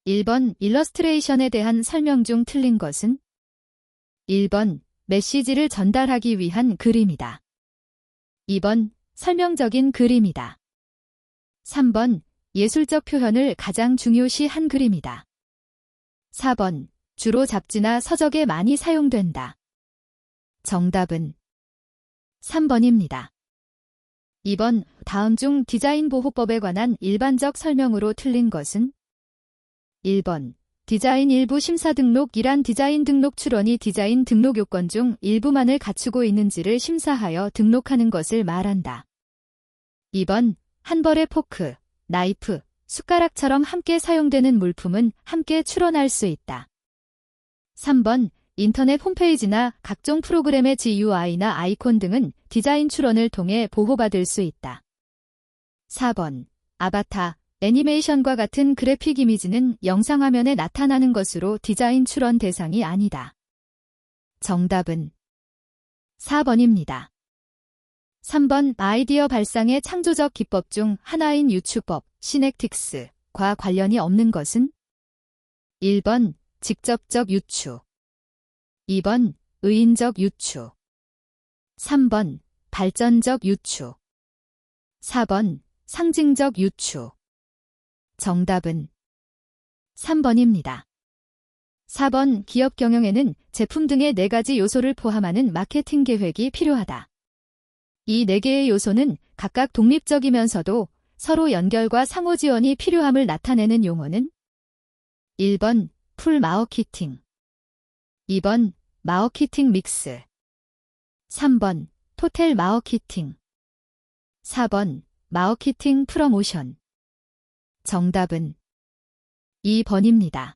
1번 일러스트레이션에 대한 설명 중 틀린 것은? 1번 메시지를 전달하기 위한 그림이다. 2번 설명적인 그림이다. 3번 예술적 표현을 가장 중요시한 그림이다. 4번 주로 잡지나 서적에 많이 사용된다. 정답은 3번입니다. 2번 다음 중 디자인 보호법에 관한 일반적 설명으로 틀린 것은? 1번 디자인 일부 심사 등록이란 디자인 등록 출원이 디자인 등록 요건 중 일부만을 갖추고 있는지를 심사하여 등록하는 것을 말한다. 2번 한 벌의 포크, 나이프, 숟가락처럼 함께 사용되는 물품은 함께 출원할 수 있다. 3번 인터넷 홈페이지나 각종 프로그램의 GUI나 아이콘 등은 디자인 출원을 통해 보호받을 수 있다. 4번 아바타, 애니메이션과 같은 그래픽 이미지는 영상화면에 나타나는 것으로 디자인 출원 대상이 아니다. 정답은 4번입니다. 3번 아이디어 발상의 창조적 기법 중 하나인 유추법, 시넥틱스과 관련이 없는 것은? 1번 직접적 유추, 2번 의인적 유추, 3번 발전적 유추, 4번 상징적 유추. 정답은 3번입니다. 4번 기업 경영에는 제품 등의 4가지 요소를 포함하는 마케팅 계획이 필요하다. 이 4개의 요소는 각각 독립적이면서도 서로 연결과 상호 지원이 필요함을 나타내는 용어는? 1번 풀 마케팅, 2번 마케팅 믹스, 3번 토텔 마케팅, 4번 마케팅 프로모션. 정답은 2번입니다.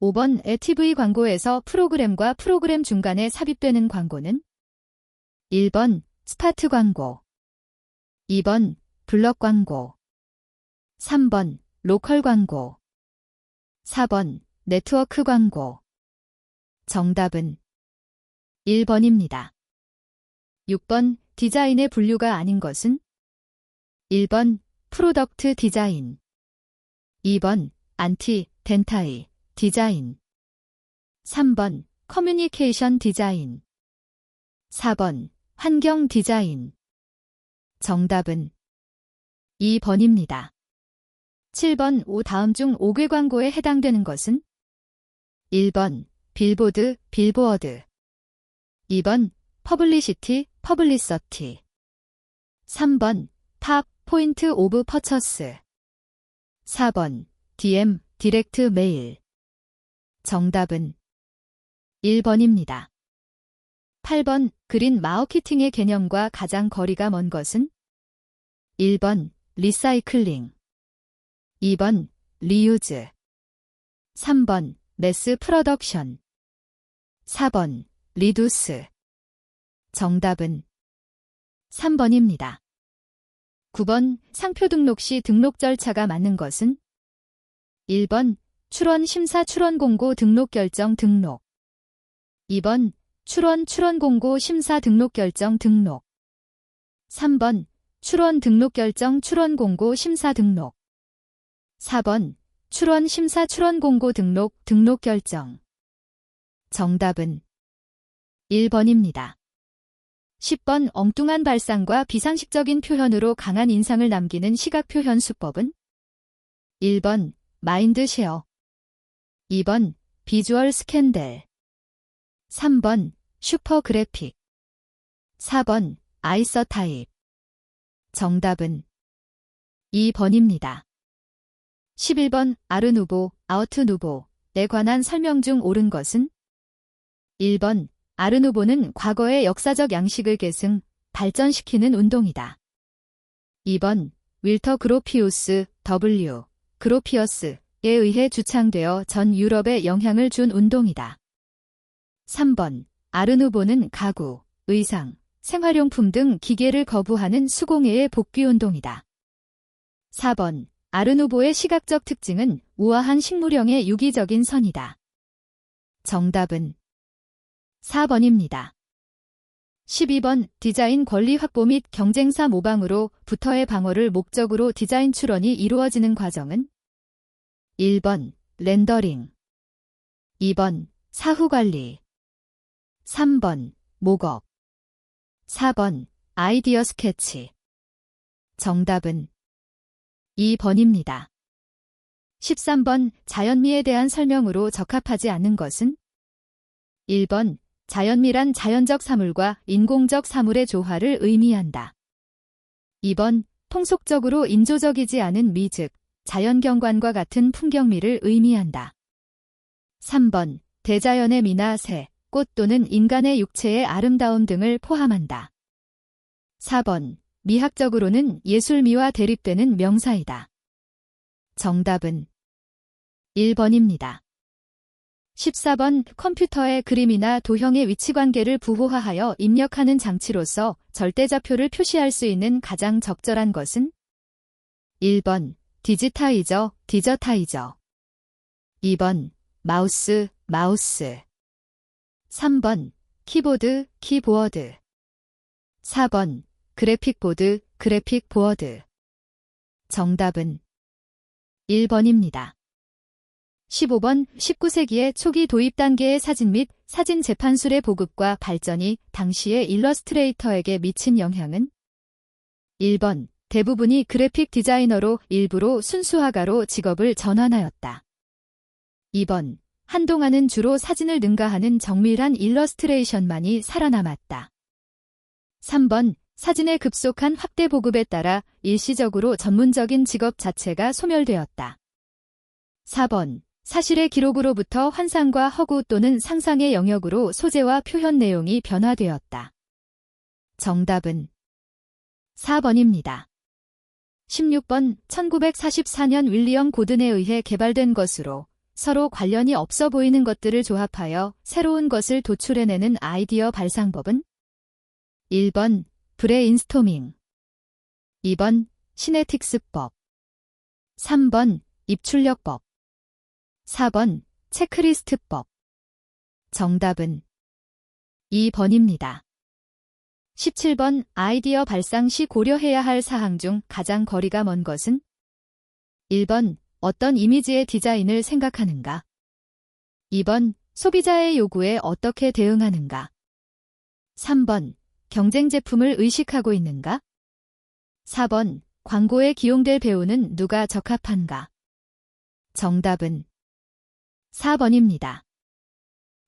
5번 TV 광고에서 프로그램과 프로그램 중간에 삽입되는 광고는? 1번 스타트 광고, 2번 블럭 광고, 3번 로컬 광고, 4번 네트워크 광고. 정답은 1번입니다. 6번 디자인의 분류가 아닌 것은? 1번 프로덕트 디자인, 2번 안티 덴타이 디자인, 3번 커뮤니케이션 디자인, 4번 환경 디자인. 정답은 2번입니다. 7번 다음 중 5개 광고에 해당되는 것은? 1번 빌보드, 빌보어드, 2번 퍼블리시티, 퍼블리서티, 3번 탑 포인트 오브 퍼처스, 4번 DM, 디렉트 메일. 정답은 1번입니다. 8번 그린 마케팅의 개념과 가장 거리가 먼 것은? 1번 리사이클링, 2번 리유즈, 3번 매스 프로덕션, 4번 리두스. 정답은 3번입니다. 9번 상표 등록 시 등록 절차가 맞는 것은? 1번 출원 심사 출원 공고 등록 결정 등록, 2번 출원 공고 심사 등록 결정 등록, 3번 출원 등록 결정 출원 공고 심사 등록, 4번 출원 심사 출원 공고 등록 결정. 정답은 1번입니다. 10번 엉뚱한 발상과 비상식적인 표현으로 강한 인상을 남기는 시각 표현 수법은? 1번 마인드 쉐어, 2번 비주얼 스캔들, 3번 슈퍼 그래픽, 4번 아이서 타입. 정답은 2번입니다. 11번 아르누보, 아우트 누보에 관한 설명 중 옳은 것은? 1번 아르누보는 과거의 역사적 양식을 계승, 발전시키는 운동이다. 2번 윌터 그로피우스 W. 그로피어스에 의해 주창되어 전 유럽에 영향을 준 운동이다. 3번 아르누보는 가구, 의상, 생활용품 등 기계를 거부하는 수공예의 복귀 운동이다. 4번 아르누보의 시각적 특징은 우아한 식물형의 유기적인 선이다. 정답은 4번입니다. 12번 디자인 권리 확보 및 경쟁사 모방으로 부터의 방어를 목적으로 디자인 출원이 이루어지는 과정은? 1번 렌더링, 2번 사후관리, 3번 목업, 4번 아이디어 스케치. 정답은 2번입니다. 13번 자연미에 대한 설명으로 적합하지 않은 것은? 1번 자연미란 자연적 사물과 인공적 사물의 조화를 의미한다. 2번 통속적으로 인조적이지 않은 미 즉 자연경관과 같은 풍경미를 의미한다. 3번 대자연의 미나 새, 꽃 또는 인간의 육체의 아름다움 등을 포함한다. 4번 미학적으로는 예술미와 대립되는 명사이다. 정답은 1번입니다. 14번 컴퓨터의 그림이나 도형의 위치관계를 부호화하여 입력하는 장치로서 절대좌표를 표시할 수 있는 가장 적절한 것은? 1번 디지타이저, 디저타이저. 2번 마우스, 마우스. 3번 키보드, 키보어드. 4번 그래픽보드, 그래픽보어드. 정답은 1번입니다. 15번 19세기의 초기 도입 단계의 사진 및 사진 재판술의 보급과 발전이 당시의 일러스트레이터에게 미친 영향은? 1번 대부분이 그래픽 디자이너로 일부러 순수화가로 직업을 전환하였다. 2번 한동안은 주로 사진을 능가하는 정밀한 일러스트레이션만이 살아남았다. 3번 사진의 급속한 확대 보급에 따라 일시적으로 전문적인 직업 자체가 소멸되었다. 4번 사실의 기록으로부터 환상과 허구 또는 상상의 영역으로 소재와 표현 내용이 변화되었다. 정답은 4번입니다. 16번 1944년 윌리엄 고든에 의해 개발된 것으로 서로 관련이 없어 보이는 것들을 조합하여 새로운 것을 도출해내는 아이디어 발상법은? 1번 브레인스토밍, 2번 시네틱스법, 3번 입출력법, 4번 체크리스트법. 정답은 2번입니다. 17번 아이디어 발상 시 고려해야 할 사항 중 가장 거리가 먼 것은? 1번 어떤 이미지의 디자인을 생각하는가? 2번 소비자의 요구에 어떻게 대응하는가? 3번 경쟁 제품을 의식하고 있는가? 4번 광고에 기용될 배우는 누가 적합한가? 정답은 4번입니다.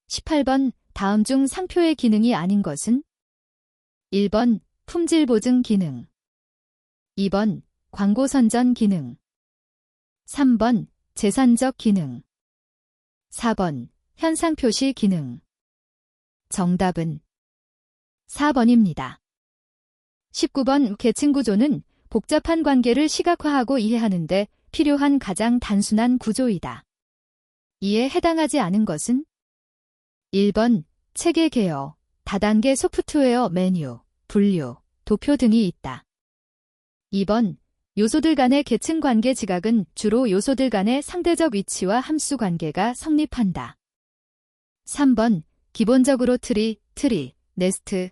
18번 다음 중 상표의 기능이 아닌 것은? 1번 품질 보증 기능, 2번 광고 선전 기능, 3번 재산적 기능, 4번 현상 표시 기능. 정답은 4번입니다. 19번 계층 구조는 복잡한 관계를 시각화하고 이해하는데 필요한 가장 단순한 구조이다. 이에 해당하지 않은 것은? 1번 체계 개요, 다단계 소프트웨어 메뉴, 분류, 도표 등이 있다. 2번 요소들 간의 계층 관계 지각은 주로 요소들 간의 상대적 위치와 함수 관계가 성립한다. 3번 기본적으로 트리, 네스트,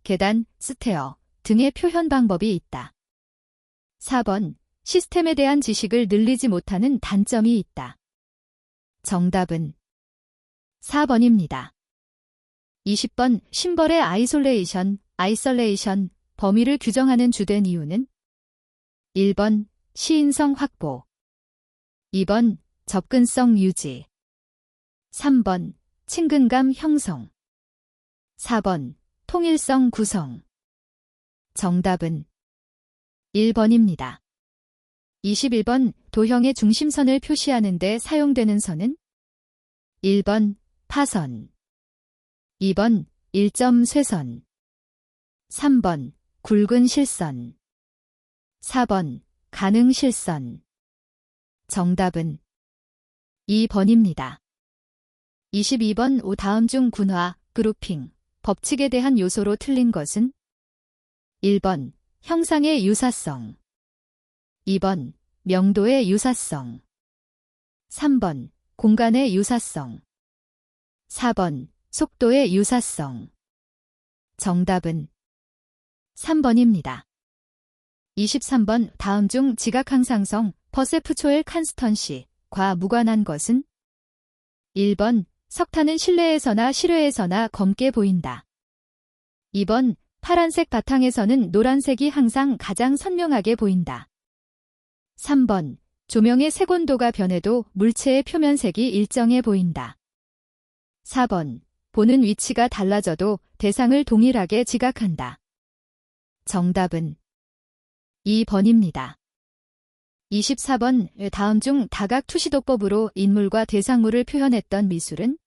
계단, 스테어 등의 표현 방법이 있다. 4번 시스템에 대한 지식을 늘리지 못하는 단점이 있다. 정답은 4번입니다. 20번 심벌의 아이솔레이션, 범위를 규정하는 주된 이유는? 1번 시인성 확보, 2번 접근성 유지, 3번 친근감 형성, 4번 통일성 구성. 정답은 1번입니다. 21번 도형의 중심선을 표시하는 데 사용되는 선은? 1번 파선, 2번 일점 쇄선, 3번 굵은 실선, 4번 가능 실선. 정답은 2번입니다. 22번 다음 중 군화, 그룹핑, 법칙에 대한 요소로 틀린 것은? 1번 형상의 유사성, 2번 명도의 유사성, 3번 공간의 유사성, 4번 속도의 유사성. 정답은 3번입니다. 23번 다음 중 지각 항상성, 퍼세프초엘 칸스턴시, 과 무관한 것은? 1번 석탄은 실내에서나 실외에서나 검게 보인다. 2번 파란색 바탕에서는 노란색이 항상 가장 선명하게 보인다. 3번 조명의 색온도가 변해도 물체의 표면색이 일정해 보인다. 4번 보는 위치가 달라져도 대상을 동일하게 지각한다. 정답은 2번입니다. 24번 다음 중 다각투시도법으로 인물과 대상물을 표현했던 미술은?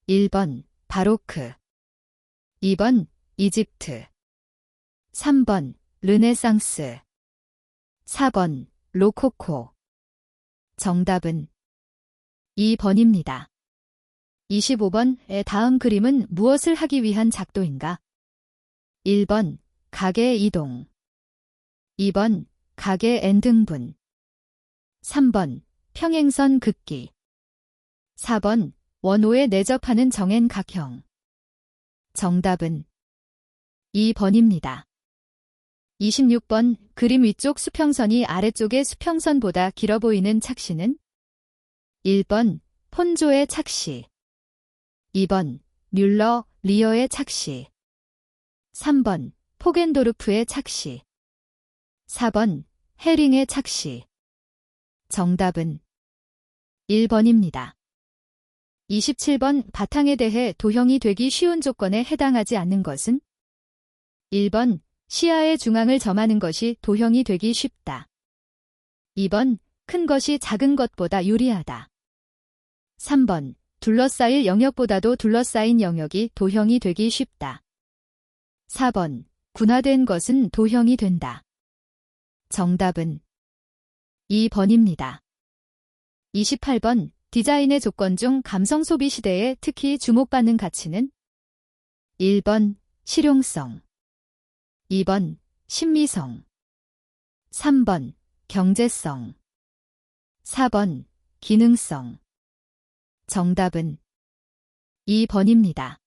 1번 바로크, 2번 이집트, 3번 르네상스, 4번 로코코. 정답은 2번입니다. 25번 다음 그림은 무엇을 하기 위한 작도인가? 1번 가게 이동, 2번 가게 N등분, 3번 평행선 긋기, 4번 원호에 내접하는 정엔 각형. 정답은 2번입니다. 26번 그림 위쪽 수평선이 아래쪽의 수평선보다 길어 보이는 착시는? 1번 폰조의 착시, 2번 뮬러, 리어의 착시, 3번 포겐도르프의 착시, 4번 헤링의 착시. 정답은 1번입니다. 27번 바탕에 대해 도형이 되기 쉬운 조건에 해당하지 않는 것은? 1번 시야의 중앙을 점하는 것이 도형이 되기 쉽다. 2번 큰 것이 작은 것보다 유리하다. 3번 둘러싸일 영역보다도 둘러싸인 영역이 도형이 되기 쉽다. 4번 군화된 것은 도형이 된다. 정답은 2번입니다. 28번 디자인의 조건 중 감성 소비 시대에 특히 주목받는 가치는? 1번 실용성, 2번 신미성, 3번 경제성, 4번 기능성. 정답은 2번입니다.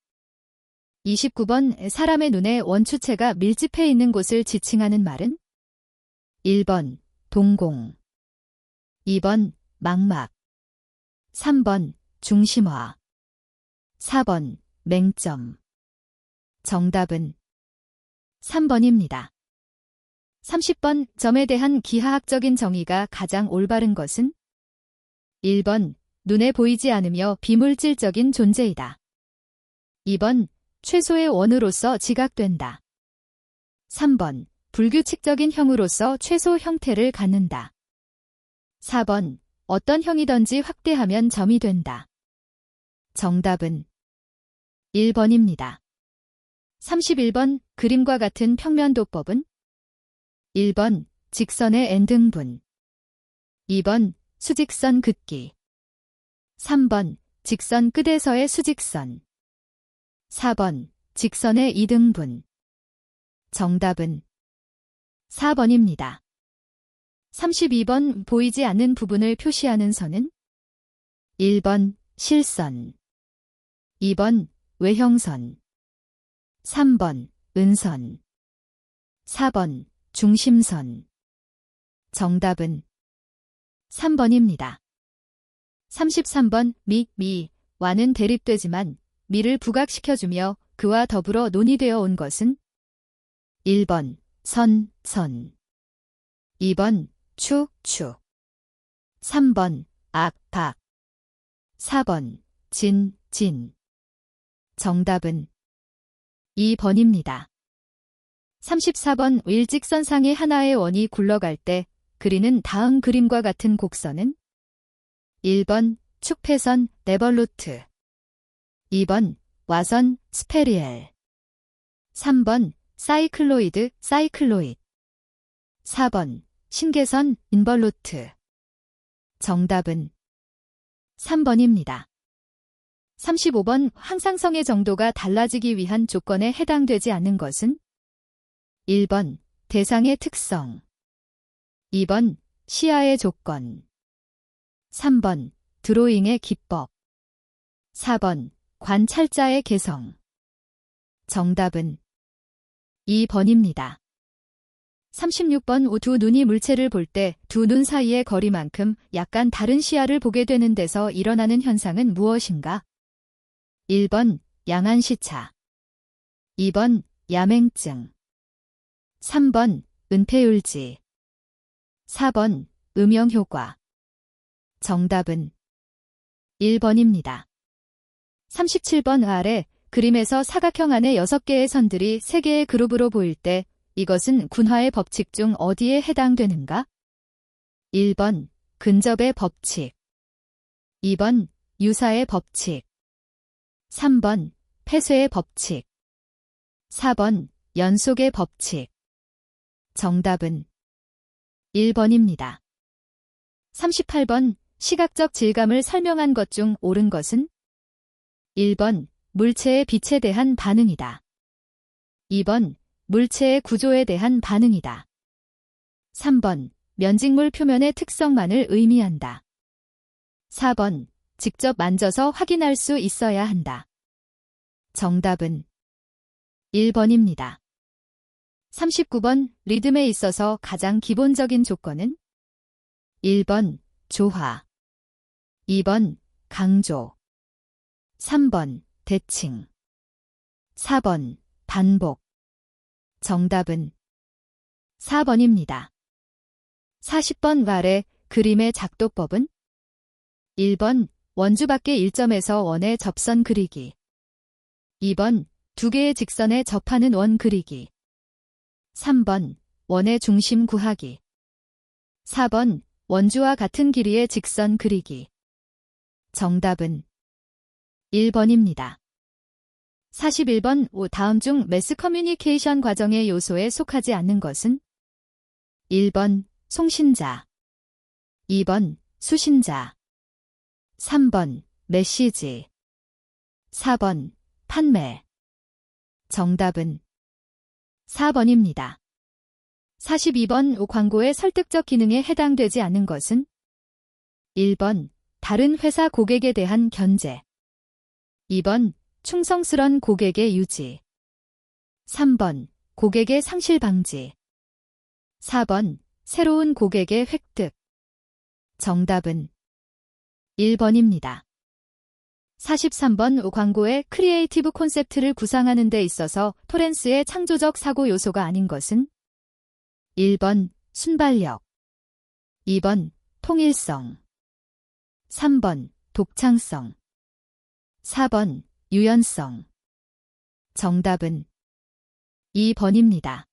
29번 사람의 눈에 원추체가 밀집해 있는 곳을 지칭하는 말은? 1번 동공, 2번 망막, 3번 중심화, 4번 맹점. 정답은 3번입니다. 30번 점에 대한 기하학적인 정의가 가장 올바른 것은? 1번 눈에 보이지 않으며 비물질적인 존재이다. 2번 최소의 원으로서 지각된다. 3번 불규칙적인 형으로서 최소 형태를 갖는다. 4번 어떤 형이든지 확대하면 점이 된다. 정답은 1번입니다. 31번 그림과 같은 평면도법은? 1번 직선의 N등분, 2번 수직선 긋기, 3번 직선 끝에서의 수직선, 4번 직선의 2등분. 정답은 4번입니다. 32번 보이지 않는 부분을 표시하는 선은? 1번 실선, 2번 외형선, 3번 은선, 4번 중심선. 정답은 3번입니다. 33번 미와는 대립되지만 미를 부각시켜주며 그와 더불어 논의되어 온 것은? 1번 선, 2번 축, 3번 악, 4번 진. 정답은 2번입니다. 34번 일직선상의 하나의 원이 굴러갈 때 그리는 다음 그림과 같은 곡선은? 1번 축폐선 레벌루트, 2번 와선 스페리엘, 3번 사이클로이드 사이클로ид, 4번 신계선 인벌루트. 정답은 3번입니다. 35번 항상성의 정도가 달라지기 위한 조건에 해당되지 않는 것은? 1번 대상의 특성, 2번 시야의 조건, 3번 드로잉의 기법, 4번 관찰자의 개성. 정답은 2번입니다. 36번 두 눈이 물체를 볼 때 두 눈 사이의 거리만큼 약간 다른 시야를 보게 되는 데서 일어나는 현상은 무엇인가? 1번 양안시차, 2번 야맹증, 3번 은폐율지, 4번 음영효과. 정답은 1번입니다. 37번 아래 그림에서 사각형 안에 6개의 선들이 3개의 그룹으로 보일 때 이것은 군화의 법칙 중 어디에 해당되는가? 1번 근접의 법칙, 2번 유사의 법칙, 3번 폐쇄의 법칙, 4번 연속의 법칙. 정답은 1번입니다. 38번 시각적 질감을 설명한 것 중 옳은 것은? 1번 물체의 빛에 대한 반응이다. 2번 물체의 구조에 대한 반응이다. 3번 면직물 표면의 특성만을 의미한다. 4번 직접 만져서 확인할 수 있어야 한다. 정답은 1번입니다. 39번 리듬에 있어서 가장 기본적인 조건은? 1번 조화, 2번 강조, 3번 대칭, 4번 반복. 정답은 4번입니다. 40번 아래 그림의 작도법은? 1번 원주 밖의 1점에서 원의 접선 그리기, 2번 두 개의 직선에 접하는 원 그리기, 3번 원의 중심 구하기, 4번 원주와 같은 길이의 직선 그리기. 정답은 1번입니다. 41번 다음 중 매스 커뮤니케이션 과정의 요소에 속하지 않는 것은? 1번 송신자, 2번 수신자, 3번 메시지, 4번 판매. 정답은 4번입니다. 42번 광고의 설득적 기능에 해당되지 않는 것은? 1번 다른 회사 고객에 대한 견제, 2번 충성스런 고객의 유지, 3번 고객의 상실 방지, 4번 새로운 고객의 획득. 정답은 1번입니다. 43번 광고의 크리에이티브 콘셉트를 구상하는 데 있어서 토렌스의 창조적 사고 요소가 아닌 것은? 1번 순발력, 2번 통일성, 3번 독창성, 4번 유연성. 정답은 2번입니다.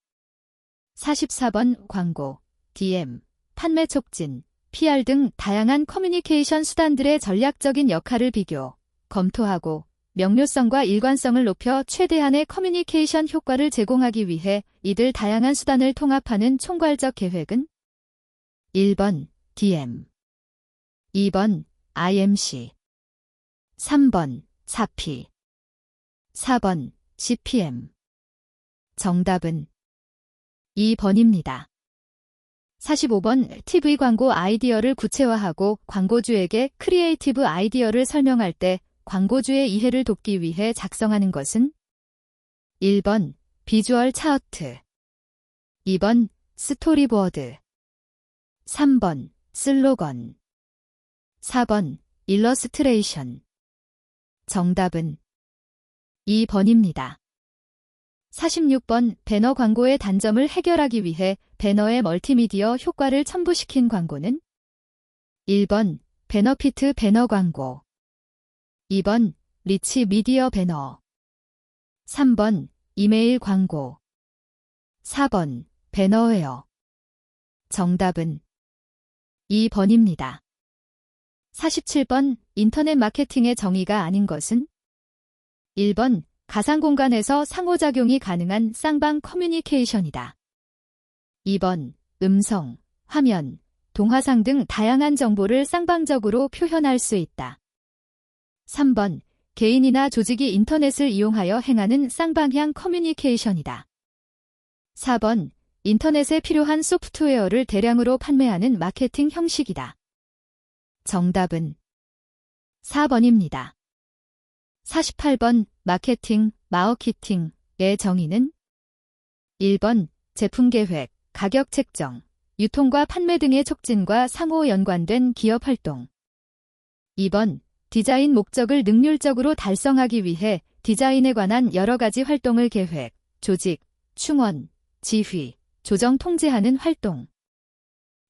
44번 광고, DM, 판매 촉진, PR 등 다양한 커뮤니케이션 수단들의 전략적인 역할을 비교, 검토하고 명료성과 일관성을 높여 최대한의 커뮤니케이션 효과를 제공하기 위해 이들 다양한 수단을 통합하는 총괄적 계획은? 1번 DM, 2번 IMC, 3번 사피, 4번 CPM. 정답은 2번입니다. 45번 TV 광고 아이디어를 구체화하고 광고주에게 크리에이티브 아이디어를 설명할 때 광고주의 이해를 돕기 위해 작성하는 것은? 1번 비주얼 차트, 2번 스토리보드, 3번 슬로건, 4번 일러스트레이션. 정답은 2번입니다. 46번 배너 광고의 단점을 해결하기 위해 배너의 멀티미디어 효과를 첨부시킨 광고는? 1번 베너피트 배너 광고, 2번 리치 미디어 배너, 3번 이메일 광고, 4번 배너웨어. 정답은 2번입니다. 47번 인터넷 마케팅의 정의가 아닌 것은? 1번 가상 공간에서 상호작용이 가능한 쌍방 커뮤니케이션이다. 2번 음성, 화면, 동화상 등 다양한 정보를 쌍방적으로 표현할 수 있다. 3번 개인이나 조직이 인터넷을 이용하여 행하는 쌍방향 커뮤니케이션이다. 4번 인터넷에 필요한 소프트웨어를 대량으로 판매하는 마케팅 형식이다. 정답은 4번입니다. 48번 마케팅, 마어키팅의 정의는? 1번 제품 계획, 가격 책정, 유통과 판매 등의 촉진과 상호 연관된 기업 활동. 2번, 디자인 목적을 능률적으로 달성하기 위해 디자인에 관한 여러 가지 활동을 계획, 조직, 충원, 지휘, 조정 통제하는 활동.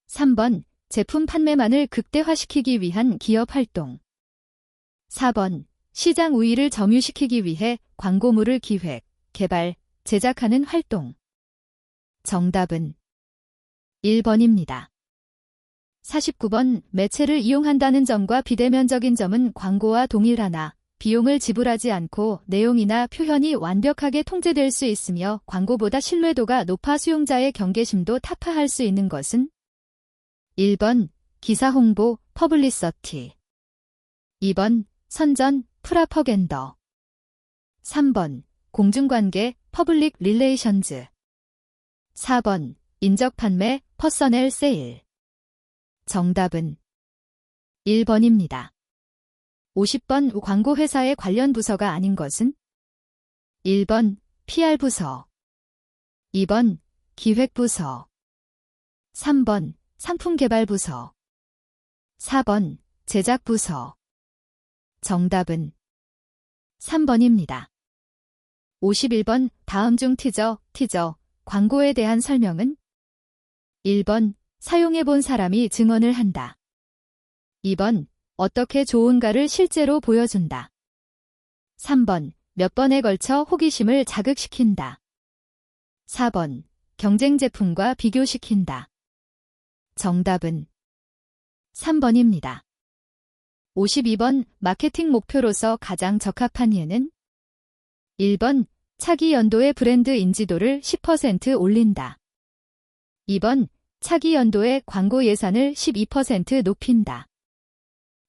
3번, 제품 판매만을 극대화시키기 위한 기업 활동. 4번, 시장 우위를 점유시키기 위해 광고물을 기획, 개발, 제작하는 활동. 정답은 1번입니다. 49번, 매체를 이용한다는 점과 비대면적인 점은 광고와 동일하나 비용을 지불하지 않고 내용이나 표현이 완벽하게 통제될 수 있으며 광고보다 신뢰도가 높아 수용자의 경계심도 타파할 수 있는 것은 1번, 기사 홍보, 퍼블리서티. 2번, 선전, 프라퍼겐더. 3번, 공중관계, 퍼블릭 릴레이션즈. 4번, 인적 판매, 퍼서넬 세일. 정답은 1번입니다. 50번, 광고회사의 관련 부서가 아닌 것은 1번, PR부서. 2번, 기획부서. 3번, 상품개발부서. 4번, 제작부서. 정답은 3번입니다. 51번, 다음 중 티저, 광고에 대한 설명은 1번, 사용해본 사람이 증언을 한다. 2번, 어떻게 좋은가를 실제로 보여준다. 3번, 몇 번에 걸쳐 호기심을 자극시킨다. 4번, 경쟁 제품과 비교시킨다. 정답은 3번입니다. 52번, 마케팅 목표로서 가장 적합한 예는 1번, 차기 연도의 브랜드 인지도를 10% 올린다. 2번, 차기 연도의 광고 예산을 12% 높인다.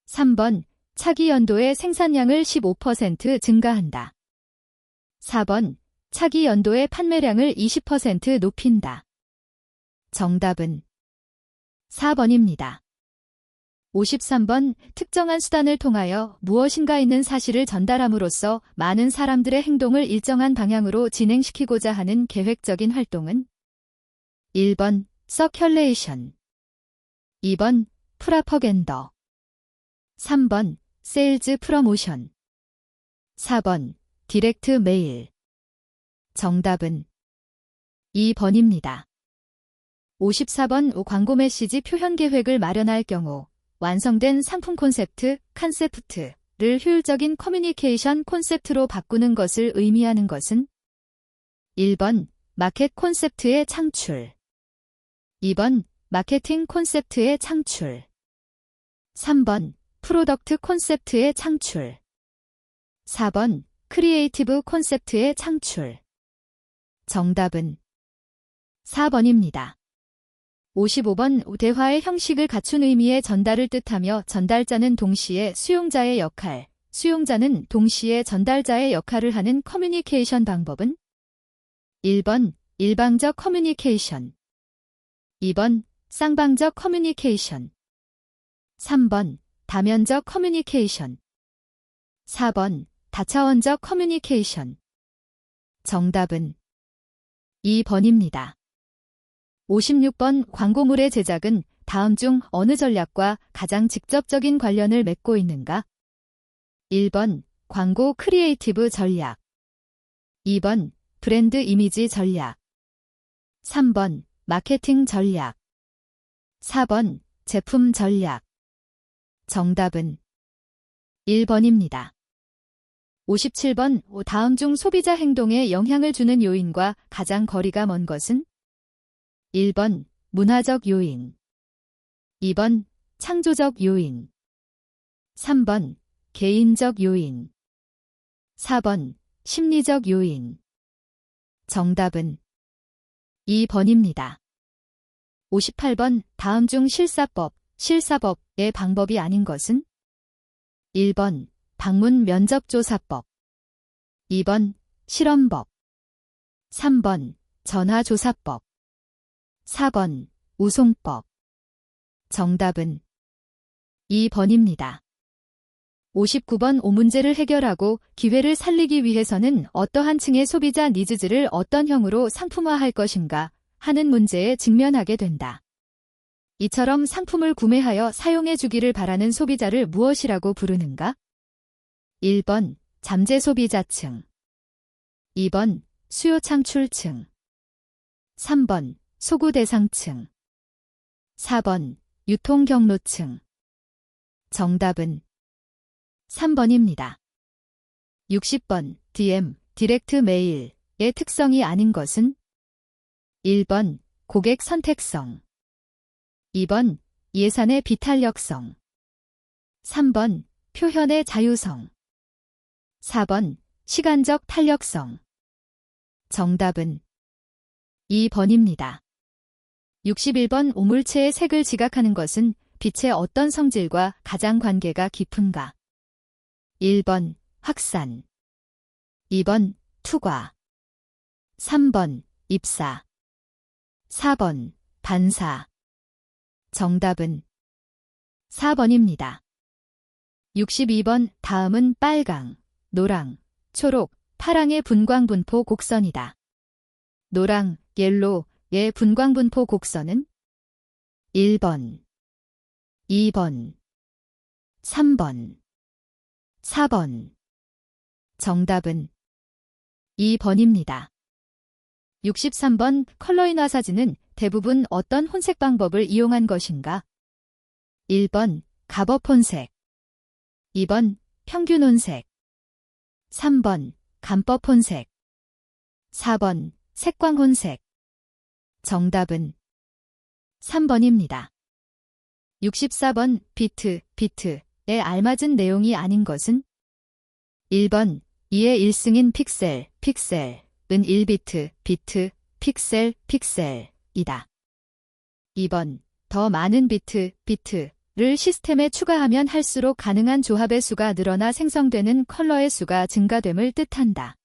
3번, 차기 연도의 생산량을 15% 증가한다. 4번, 차기 연도의 판매량을 20% 높인다. 정답은 4번입니다. 53번, 특정한 수단을 통하여 무엇인가 있는 사실을 전달함으로써 많은 사람들의 행동을 일정한 방향으로 진행시키고자 하는 계획적인 활동은 1번, 서큘레이션. 2번, 프라퍼겐더. 3번, 세일즈 프러모션. 4번, 디렉트 메일. 정답은 2번입니다. 54번, 광고 메시지 표현 계획을 마련할 경우 완성된 상품 콘셉트를 효율적인 커뮤니케이션 콘셉트로 바꾸는 것을 의미하는 것은 1번, 마켓 콘셉트의 창출. 2번, 마케팅 콘셉트의 창출. 3번, 프로덕트 콘셉트의 창출. 4번, 크리에이티브 콘셉트의 창출. 정답은 4번입니다. 55번, 대화의 형식을 갖춘 의미의 전달을 뜻하며 전달자는 동시에 수용자의 역할, 수용자는 동시에 전달자의 역할을 하는 커뮤니케이션 방법은 1번, 일방적 커뮤니케이션. 2번, 쌍방적 커뮤니케이션. 3번, 다면적 커뮤니케이션. 4번, 다차원적 커뮤니케이션. 정답은 2번입니다. 56번, 광고물의 제작은 다음 중 어느 전략과 가장 직접적인 관련을 맺고 있는가? 1번, 광고 크리에이티브 전략. 2번, 브랜드 이미지 전략. 3번, 마케팅 전략. 4번, 제품 전략. 정답은 1번입니다. 57번, 다음 중 소비자 행동에 영향을 주는 요인과 가장 거리가 먼 것은 1번, 문화적 요인. 2번, 창조적 요인. 3번, 개인적 요인. 4번, 심리적 요인. 정답은 2번입니다. 58번, 다음 중 실사법의 방법이 아닌 것은 1번, 방문 면접조사법. 2번, 실험법. 3번, 전화조사법. 4번, 우송법. 정답은 2번입니다. 59번, 문제를 해결하고 기회를 살리기 위해서는 어떠한 층의 소비자 니즈를 어떤 형으로 상품화할 것인가 하는 문제에 직면하게 된다. 이처럼 상품을 구매하여 사용해 주기를 바라는 소비자를 무엇이라고 부르는가? 1번 잠재 소비자층, 2번 수요 창출층, 3번 소구 대상층, 4번 유통 경로층. 정답은 3번입니다. 60번 DM, 디렉트 메일의 특성이 아닌 것은? 1번 고객 선택성, 2번 예산의 비탄력성, 3번 표현의 자유성, 4번 시간적 탄력성. 정답은 2번입니다. 61번 오물체의 색을 지각하는 것은 빛의 어떤 성질과 가장 관계가 깊은가? 1번 확산, 2번 투과, 3번 입사, 4번 반사. 정답은 4번입니다. 62번 다음은 빨강, 노랑, 초록, 파랑의 분광분포 곡선이다. 노랑, 옐로의 분광분포 곡선은 1번, 2번, 3번, 4번. 정답은 2번입니다. 63번 컬러인화 사진은 대부분 어떤 혼색 방법을 이용한 것인가? 1번 값업 혼색, 2번 평균 혼색, 3번 간법 혼색, 4번 색광 혼색. 정답은 3번입니다. 64번 비트에 알맞은 내용이 아닌 것은? 1번 2의 1승인 픽셀은 1비트, 픽셀이다. 2번 더 많은 비트를 시스템에 추가하면 할수록 가능한 조합의 수가 늘어나 생성되는 컬러의 수가 증가됨을 뜻한다.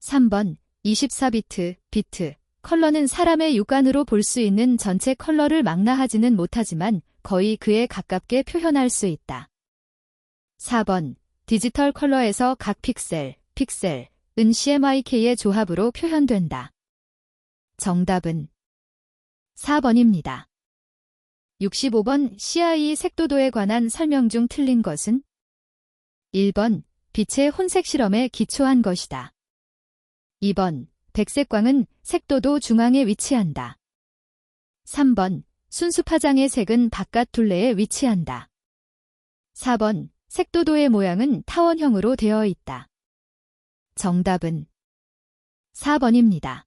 3번 24비트, 컬러는 사람의 육안으로 볼 수 있는 전체 컬러를 망라하지는 못하지만 거의 그에 가깝게 표현할 수 있다. 4번 디지털 컬러에서 각 픽셀은 CMYK의 조합으로 표현된다. 정답은 4번입니다. 65번 CIE 색도도에 관한 설명 중 틀린 것은? 1번 빛의 혼색 실험에 기초한 것이다. 2번 백색광은 색도도 중앙에 위치한다. 3번 순수 파장의 색은 바깥 둘레에 위치한다. 4번 색도도의 모양은 타원형으로 되어 있다. 정답은 4번입니다.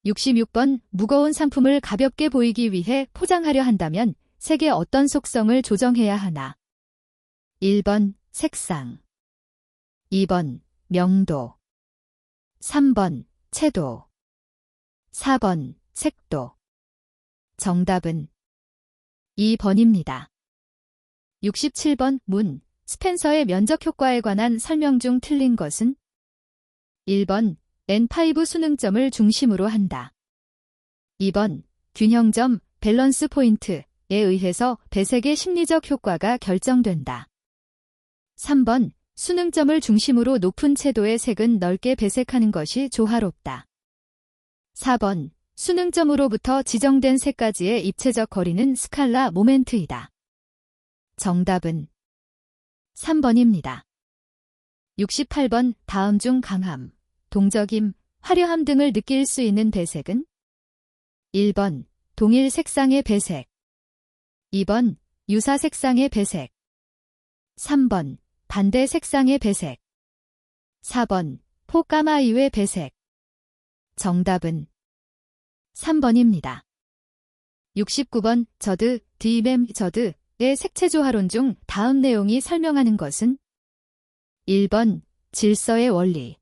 66번 무거운 상품을 가볍게 보이기 위해 포장하려 한다면 색의 어떤 속성을 조정해야 하나? 1번 색상, 2번 명도, 3번 채도, 4번 색도. 정답은 2번입니다. 67번 문 스펜서의 면적 효과에 관한 설명 중 틀린 것은? 1번 N5 수능점을 중심으로 한다. 2번 균형점 밸런스 포인트에 의해서 배색의 심리적 효과가 결정된다. 3번 수능점을 중심으로 높은 채도의 색은 넓게 배색하는 것이 조화롭다. 4번 수능점으로부터 지정된 색까지의 입체적 거리는 스칼라 모멘트이다. 정답은 3번입니다. 68번 다음 중 강함, 동적임, 화려함 등을 느낄 수 있는 배색은? 1번 동일 색상의 배색, 2번 유사 색상의 배색, 3번 반대 색상의 배색, 4번 포까마이의 배색. 정답은 3번입니다. 69번 저드, 저드의 색채 조화론 중 다음 내용이 설명하는 것은? 1번 질서의 원리,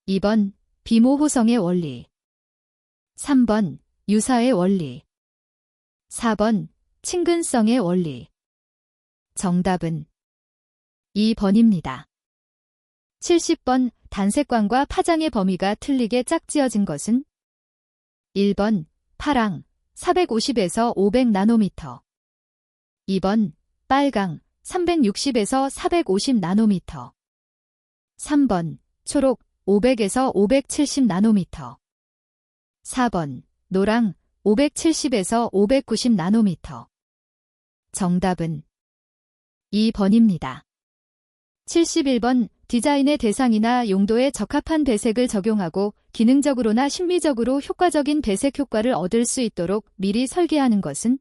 2번 비모호성의 원리, 3번 유사의 원리, 4번 친근성의 원리. 정답은 2번입니다. 70번 단색광과 파장의 범위가 틀리게 짝지어진 것은? 1번 파랑 450에서 500 나노미터, 2번 빨강 360에서 450 나노미터, 3번 초록 500에서 570 나노미터, 4번 노랑 570에서 590 나노미터. 정답은 2번입니다. 71번 디자인의 대상이나 용도에 적합한 배색을 적용하고 기능적으로나 심리적으로 효과적인 배색 효과를 얻을 수 있도록 미리 설계하는 것은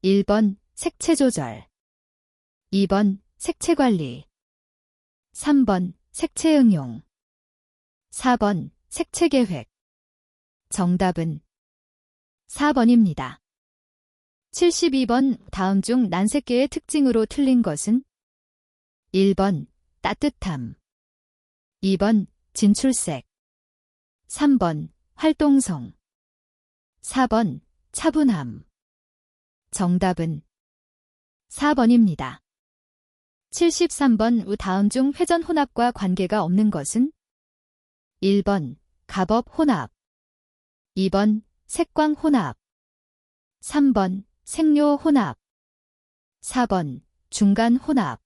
1번 색채 조절, 2번 색채 관리, 3번 색채 응용, 4번 색채 계획. 정답은 4번입니다. 72번 다음 중 난색계의 특징으로 틀린 것은 1번 따뜻함, 2번 진출색, 3번 활동성, 4번 차분함. 정답은 4번입니다. 73번 다음 중 회전 혼합과 관계가 없는 것은 1번 값업 혼합, 2번 색광 혼합, 3번 색료 혼합, 4번 중간 혼합.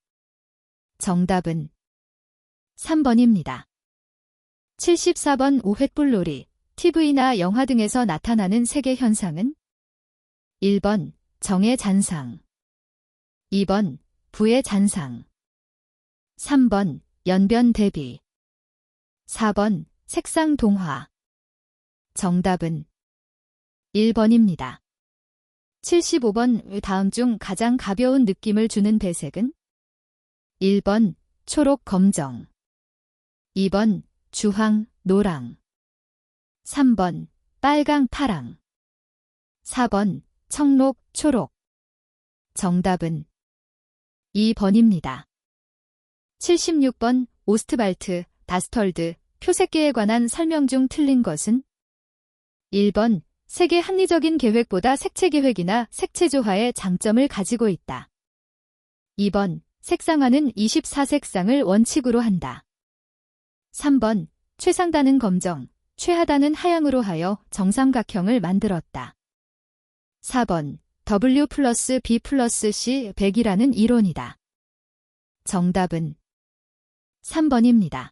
정답은 3번입니다. 74번 오횃불놀이, TV나 영화 등에서 나타나는 색의 현상은 1번 정의 잔상, 2번 부의 잔상, 3번 연변 대비, 4번 색상 동화. 정답은 1번입니다. 75번 다음 중 가장 가벼운 느낌을 주는 배색은 1번 초록 검정, 2번 주황 노랑, 3번 빨강 파랑, 4번 청록 초록. 정답은 2번입니다. 76번 오스트발트, 바스털드, 표색계에 관한 설명 중 틀린 것은 1번 색의 합리적인 계획보다 색채 계획이나 색채 조화의 장점을 가지고 있다. 2번 색상화는 24색상을 원칙으로 한다. 3번 최상단은 검정, 최하단은 하향으로 하여 정삼각형을 만들었다. 4번 W 플러스 B 플러스 C 100이라는 이론이다. 정답은 3번입니다.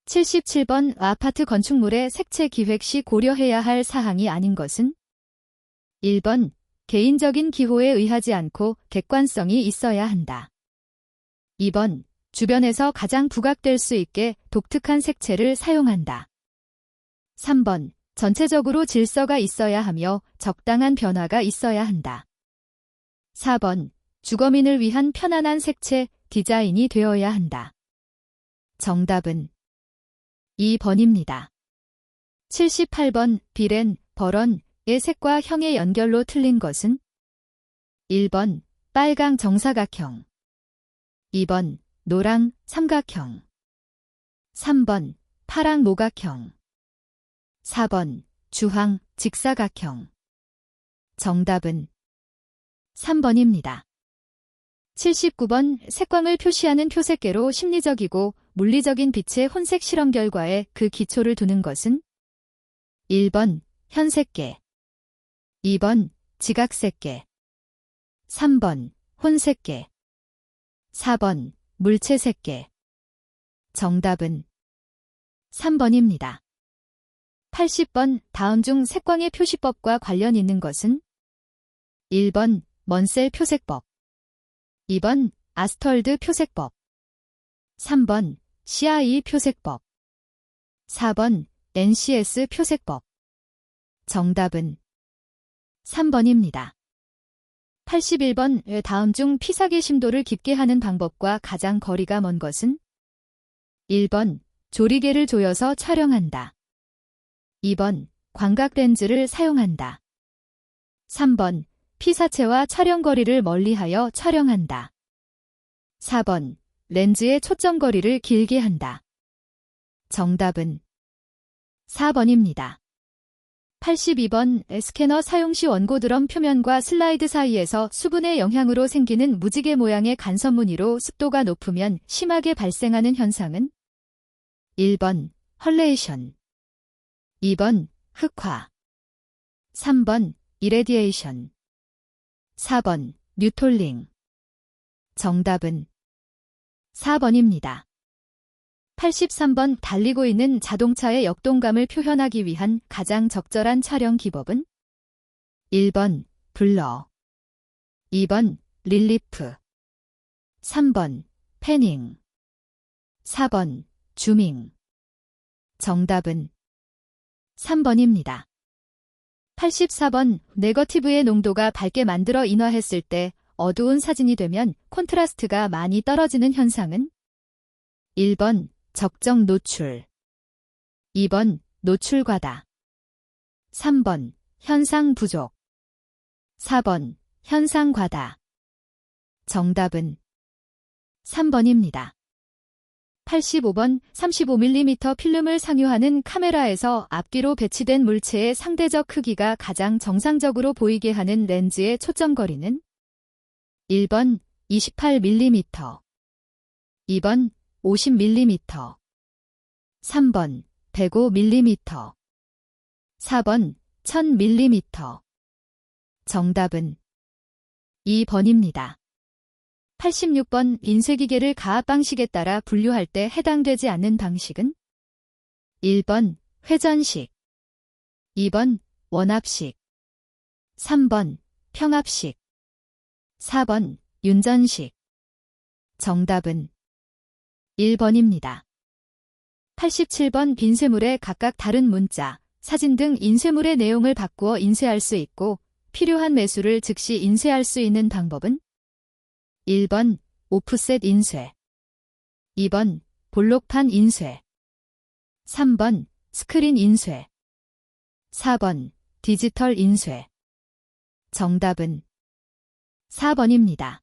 77번 아파트 건축물의 색채 기획 시 고려해야 할 사항이 아닌 것은 1번 개인적인 기호에 의하지 않고 객관성이 있어야 한다. 2번 주변에서 가장 부각될 수 있게 독특한 색채를 사용한다. 3번 전체적으로 질서가 있어야 하며 적당한 변화가 있어야 한다. 4번 주거민을 위한 편안한 색채 디자인이 되어야 한다. 정답은 2번입니다. 78번 비렌, 버런의 색과 형의 연결로 틀린 것은 1번 빨강 정사각형, 2번 노랑 삼각형, 3번 파랑 모각형, 4번 주황 직사각형. 정답은 3번입니다. 79번 색광을 표시하는 표색계로 심리적이고 물리적인 빛의 혼색 실험 결과에 그 기초를 두는 것은 1번 현색계, 2번 지각색계, 3번 혼색계, 4번 물체색계. 정답은 3번입니다. 80번 다음 중 색광의 표시법과 관련 있는 것은 1번 먼셀 표색법, 2번 아스털드 표색법, 3번 CIE 표색법, 4번 NCS 표색법. 정답은 3번입니다. 81번 다음 중 피사계 심도를 깊게 하는 방법과 가장 거리가 먼 것은 1번 조리개를 조여서 촬영한다, 2번 광각렌즈를 사용한다, 3번 피사체와 촬영거리를 멀리하여 촬영한다, 4번 렌즈의 초점거리를 길게 한다. 정답은 4번입니다. 82번 스캐너 사용 시 원고 드럼 표면과 슬라이드 사이에서 수분의 영향으로 생기는 무지개 모양의 간섭 무늬로 습도가 높으면 심하게 발생하는 현상은 1번 헐레이션, 2번 흑화, 3번 이레디에이션, 4번 뉴톨링. 정답은 4번입니다. 83번 달리고 있는 자동차의 역동감을 표현하기 위한 가장 적절한 촬영 기법은 1번 블러, 2번 릴리프, 3번 패닝, 4번 줌밍. 정답은 3번입니다. 84번 네거티브의 농도가 밝게 만들어 인화했을 때 어두운 사진이 되면 콘트라스트가 많이 떨어지는 현상은 1번 적정 노출, 2번 노출 과다, 3번 현상 부족, 4번 현상 과다. 정답은 3번입니다. 85번 35mm 필름을 상유하는 카메라에서 앞뒤로 배치된 물체의 상대적 크기가 가장 정상적으로 보이게 하는 렌즈의 초점거리는 1번 28mm, 2번 50mm, 3번 105mm, 4번 1000mm. 정답은 2번입니다. 86번 인쇄기계를 가압 방식에 따라 분류할 때 해당되지 않는 방식은 1번 회전식, 2번 원압식, 3번 평압식, 4번 윤전식. 정답은 1번입니다. 87번 인쇄물에 각각 다른 문자, 사진 등 인쇄물의 내용을 바꾸어 인쇄할 수 있고 필요한 매수를 즉시 인쇄할 수 있는 방법은 1번 오프셋 인쇄, 2번 볼록판 인쇄, 3번 스크린 인쇄, 4번 디지털 인쇄. 정답은 4번입니다.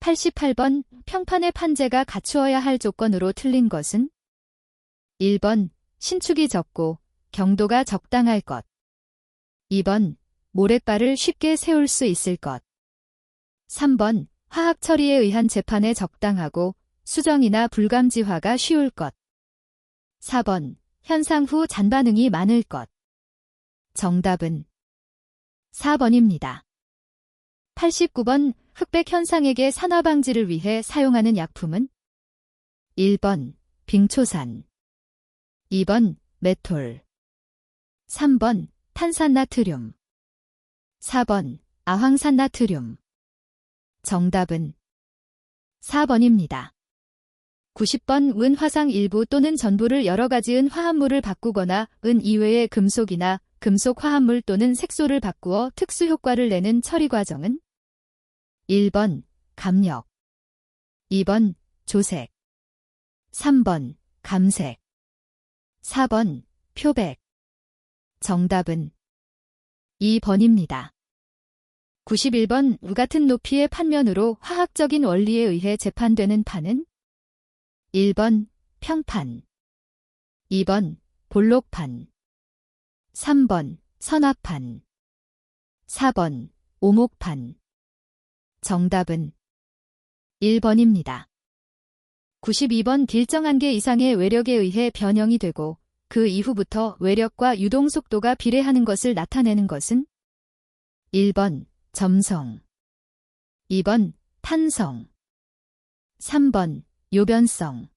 88번 평판의 판재가 갖추어야 할 조건으로 틀린 것은 1번 신축이 적고 경도가 적당할 것, 2번 모래바를 쉽게 세울 수 있을 것, 3번 화학 처리에 의한 재판에 적당하고 수정이나 불감지화가 쉬울 것, 4번 현상 후 잔반응이 많을 것. 정답은 4번입니다. 89번 흑백 현상액의 산화 방지를 위해 사용하는 약품은 1번 빙초산, 2번 메톨, 3번 탄산나트륨, 4번 아황산나트륨. 정답은 4번입니다. 90번 은 화상 일부 또는 전부를 여러 가지 은 화합물을 바꾸거나 은 이외의 금속이나 금속 화합물 또는 색소를 바꾸어 특수 효과를 내는 처리 과정은 1번 감력, 2번 조색, 3번 감색, 4번 표백. 정답은 2번입니다. 91번 같은 높이의 판면으로 화학적인 원리에 의해 재판되는 판은 1번 평판, 2번 볼록판, 3번 선화판, 4번 오목판. 정답은 1번입니다. 92번 일정한 개 이상의 외력에 의해 변형이 되고 그 이후부터 외력과 유동 속도가 비례하는 것을 나타내는 것은 1번 점성, 2번 탄성, 3번 요변성,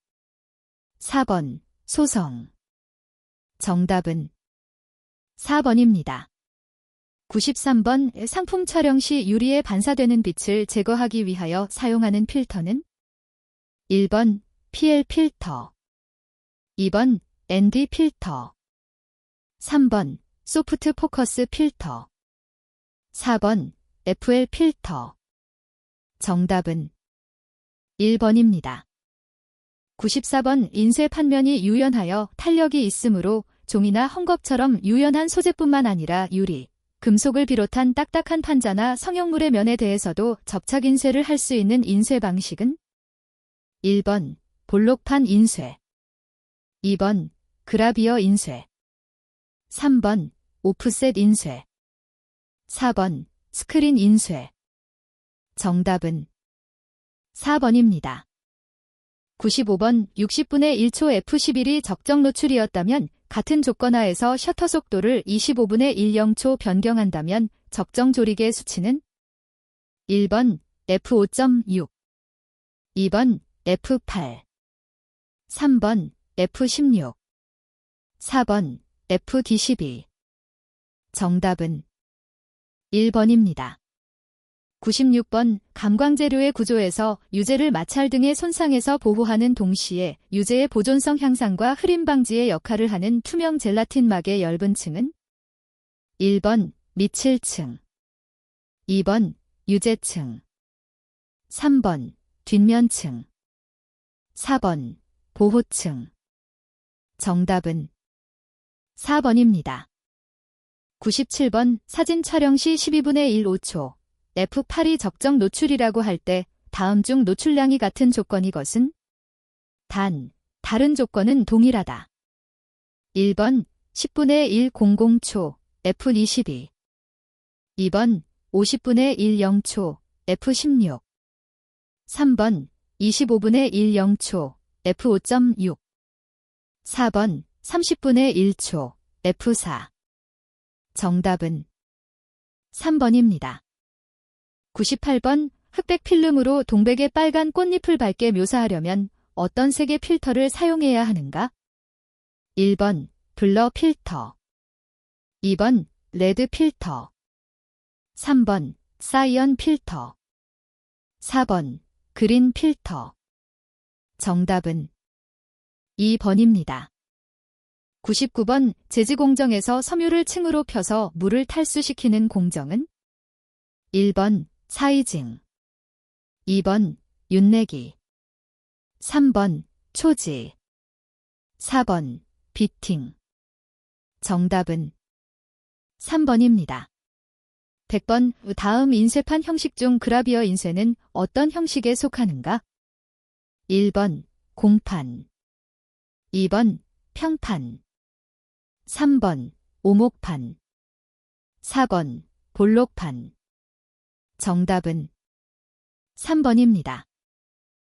4번 소성. 정답은 4번입니다. 93번 상품 촬영 시 유리에 반사되는 빛을 제거하기 위하여 사용하는 필터는 1번 PL 필터, 2번 ND 필터, 3번 소프트 포커스 필터, 4번 FL 필터. 정답은 1번입니다. 94번 인쇄 판면이 유연하여 탄력이 있으므로 종이나 헝겊처럼 유연한 소재뿐만 아니라 유리, 금속을 비롯한 딱딱한 판자나 성형물의 면에 대해서도 접착 인쇄를 할 수 있는 인쇄 방식은 1번 볼록판 인쇄, 2번 그라비어 인쇄, 3번 오프셋 인쇄, 4번 스크린 인쇄. 정답은 4번입니다. 95번 60분의 1초 F11이 적정 노출이었다면 같은 조건 하에서 셔터 속도를 25분의 10초 변경한다면 적정 조리개 수치는 1번 F5.6, 2번 F8, 3번 F16, 4번 FD12. 정답은 1번입니다. 96번 감광재료의 구조에서 유제를 마찰 등의 손상에서 보호하는 동시에 유제의 보존성 향상과 흐림 방지의 역할을 하는 투명 젤라틴 막의 엷은 층은 1번 미칠층, 2번 유제층, 3번 뒷면층, 4번 보호층. 정답은 4번입니다. 97번 사진 촬영 시 12분의 1 5초. F8이 적정 노출이라고 할 때 다음 중 노출량이 같은 조건이 것은? 단, 다른 조건은 동일하다. 1번 10분의 1 00초 F22, 2번 50분의 1 0초 F16, 3번 25분의 1 0초 F5.6, 4번 30분의 1초 F4. 정답은 3번입니다. 98번 흑백 필름으로 동백의 빨간 꽃잎을 밝게 묘사하려면 어떤 색의 필터를 사용해야 하는가? 1번 블러 필터, 2번 레드 필터, 3번 사이언 필터, 4번 그린 필터. 정답은 2번입니다. 99번 제지 공정에서 섬유를 층으로 펴서 물을 탈수시키는 공정은? 1번 사이징, 2번 윤내기, 3번 초지, 4번 비팅. 정답은 3번입니다. 100번 다음 인쇄판 형식 중 그라비어 인쇄는 어떤 형식에 속하는가? 1번 공판, 2번 평판, 3번 오목판, 4번 볼록판. 정답은 3번입니다.